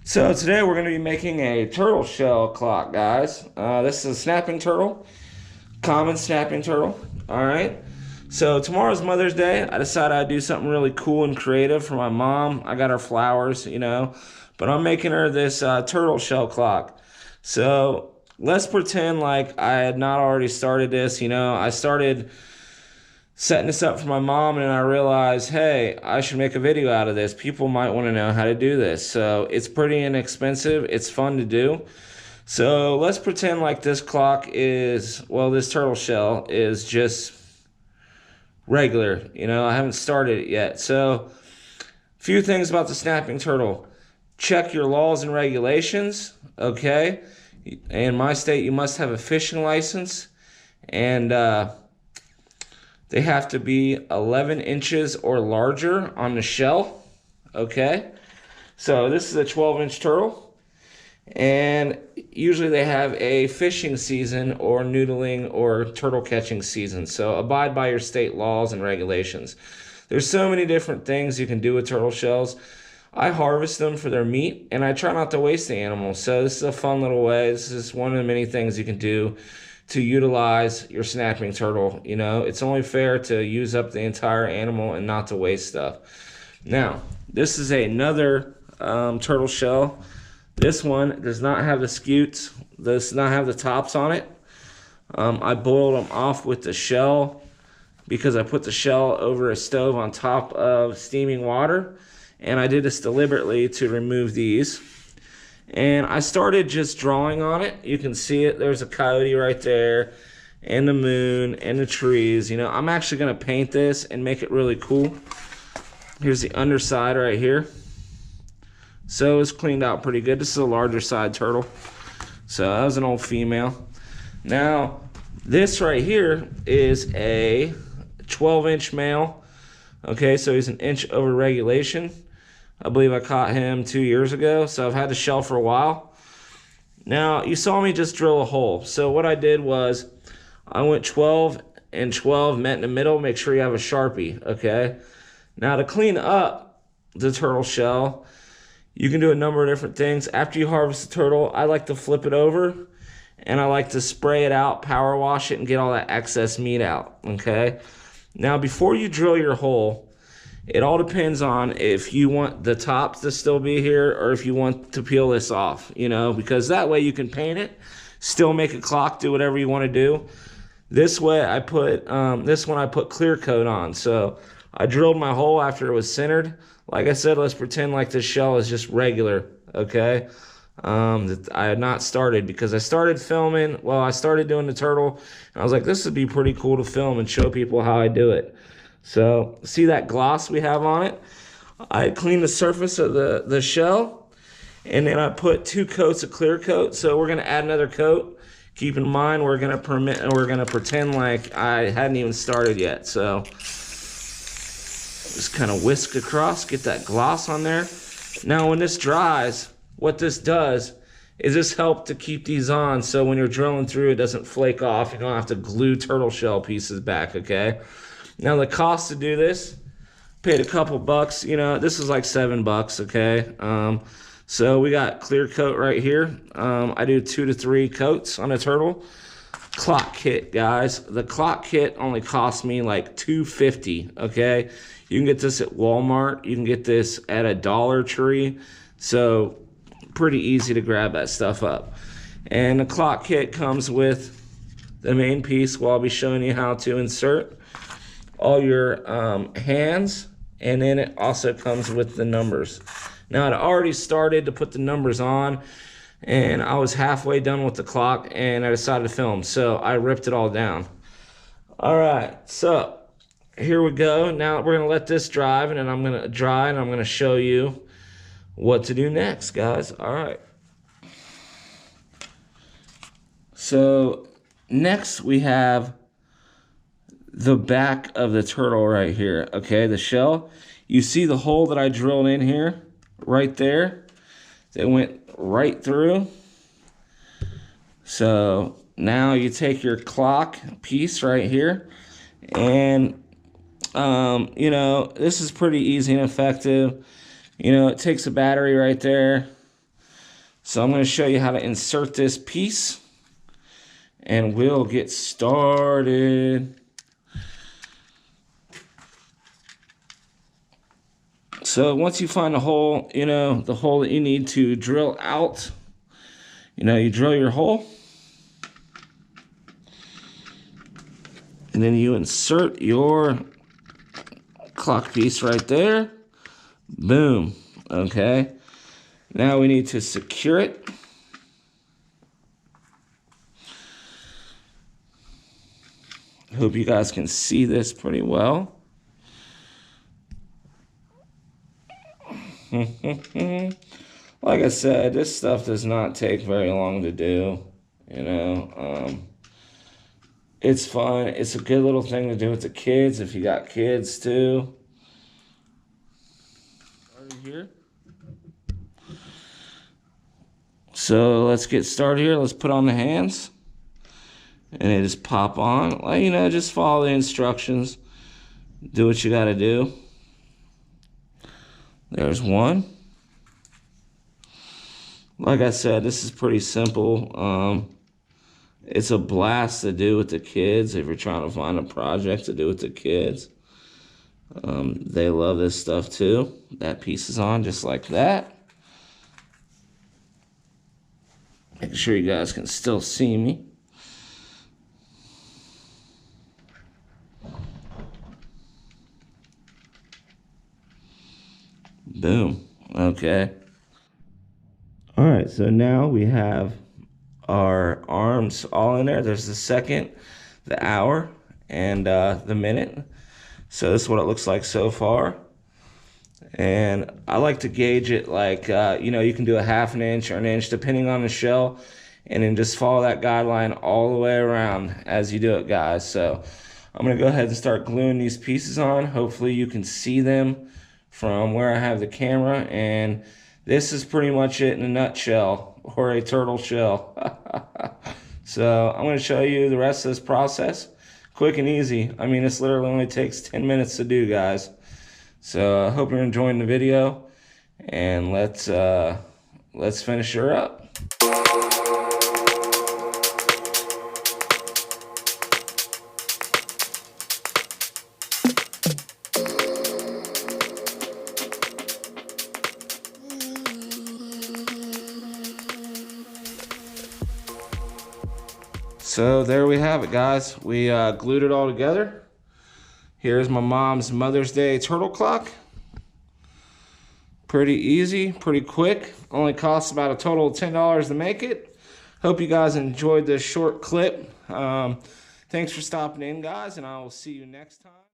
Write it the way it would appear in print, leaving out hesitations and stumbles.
So today we're going to be making a turtle shell clock, guys. This is a snapping turtle, common snapping turtle. All right. So tomorrow's Mother's Day. I decided I'd do something really cool and creative for my mom. I got her flowers, but I'm making her this turtle shell clock. So let's pretend like I had not already started this. I started setting this up for my mom, and I realized, hey, I should make a video out of this. People might want to know how to do this. So it's pretty inexpensive. It's fun to do. So let's pretend like this clock is, well, this turtle shell is just regular. I haven't started it yet. So a few things about the snapping turtle. Check your laws and regulations, okay? In my state, you must have a fishing license, and they have to be 11 inches or larger on the shell, okay? So this is a 12-inch turtle, and usually they have a fishing season or noodling or turtle catching season. So abide by your state laws and regulations. There's so many different things you can do with turtle shells. I harvest them for their meat, and I try not to waste the animals. So this is a fun little way. This is one of the many things you can do to utilize your snapping turtle. It's only fair to use up the entire animal and not to waste stuff. Now, this is another turtle shell. This one does not have the scutes, does not have the tops on it. I boiled them off with the shell because I put the shell over a stove on top of steaming water, and I did this deliberately to remove these. And I started just drawing on it. You can see it. There's a coyote right there, and the moon, and the trees. I'm actually going to paint this and make it really cool. Here's the underside right here. So it's cleaned out pretty good. This is a larger side turtle. So that was an old female. Now, this right here is a 12-inch male. Okay, so he's an inch over regulation. I believe I caught him 2 years ago, so I've had the shell for a while. Now, you saw me just drill a hole. So what I did was I went 12 and 12, met in the middle. Make sure you have a Sharpie, okay? Now, to clean up the turtle shell, you can do a number of different things. After you harvest the turtle, I like to flip it over, and I like to spray it out, power wash it, and get all that excess meat out, okay? Now, before you drill your hole, it all depends on if you want the tops to still be here or if you want to peel this off, because that way you can paint it, still make a clock, do whatever you want to do. This way I put, this one I put clear coat on. So I drilled my hole after it was centered. Like I said, let's pretend like this shell is just regular, okay? That I had not started because I started filming, well, I started doing the turtle, and I was like, this would be pretty cool to film and show people how I do it. So, see that gloss we have on it? I cleaned the surface of the shell, and then I put 2 coats of clear coat. So we're gonna add another coat. Keep in mind, we're gonna pretend like I hadn't even started yet. So just kind of whisk across, get that gloss on there. Now when this dries, what this does is this help to keep these on, so when you're drilling through, it doesn't flake off. You don't have to glue turtle shell pieces back, okay? Now the cost to do this, paid a couple bucks. This is like $7, okay? So we got clear coat right here. I do 2 to 3 coats on a turtle. Clock kit, guys. The clock kit only cost me like $2.50, okay? You can get this at Walmart. You can get this at a Dollar Tree. So pretty easy to grab that stuff up. And the clock kit comes with the main piece where I'll be showing you how to insert all your hands, and then it also comes with the numbers. Now, I'd already started to put the numbers on, and I was halfway done with the clock, and I decided to film, so I ripped it all down. All right, so here we go. Now we're gonna let this dry, and then I'm gonna show you what to do next, guys. All right. So next we have the back of the turtle right here, okay? The shell. You see the hole that I drilled in here, right there? It went right through. So now you take your clock piece right here, and this is pretty easy and effective. It takes a battery right there. So I'm going to show you how to insert this piece, and we'll get started. So once you find the hole, the hole that you need to drill out, you drill your hole. And then you insert your clock piece right there. Boom. Okay. Now we need to secure it. Hope you guys can see this pretty well. Like I said, this stuff does not take very long to do. It's fun. It's a good little thing to do with the kids if you got kids too. Started here. So let's get started here. Let's put on the hands. And they just pop on. Like, just follow the instructions. Do what you gotta do. There's one. Like I said, this is pretty simple. It's a blast to do with the kids if you're trying to find a project to do with the kids. They love this stuff too. That piece is on just like that. Make sure you guys can still see me. Boom. Okay. All right, so now we have our arms all in there. There's the second, the hour, and the minute. So this is what it looks like so far. And I like to gauge it like, you can do a half an inch or an inch depending on the shell. And then just follow that guideline all the way around as you do it, guys. So I'm going to go ahead and start gluing these pieces on. Hopefully you can see them from where I have the camera. And this is pretty much it in a nutshell, or a turtle shell. So I'm going to show you the rest of this process. Quick and easy. I mean, this literally only takes 10 minutes to do, guys. So I hope you're enjoying the video, and let's finish her up. So there we have it, guys. We glued it all together. Here's my mom's Mother's Day turtle clock. Pretty easy, pretty quick. Only costs about a total of $10 to make it. Hope you guys enjoyed this short clip. Thanks for stopping in, guys, and I will see you next time.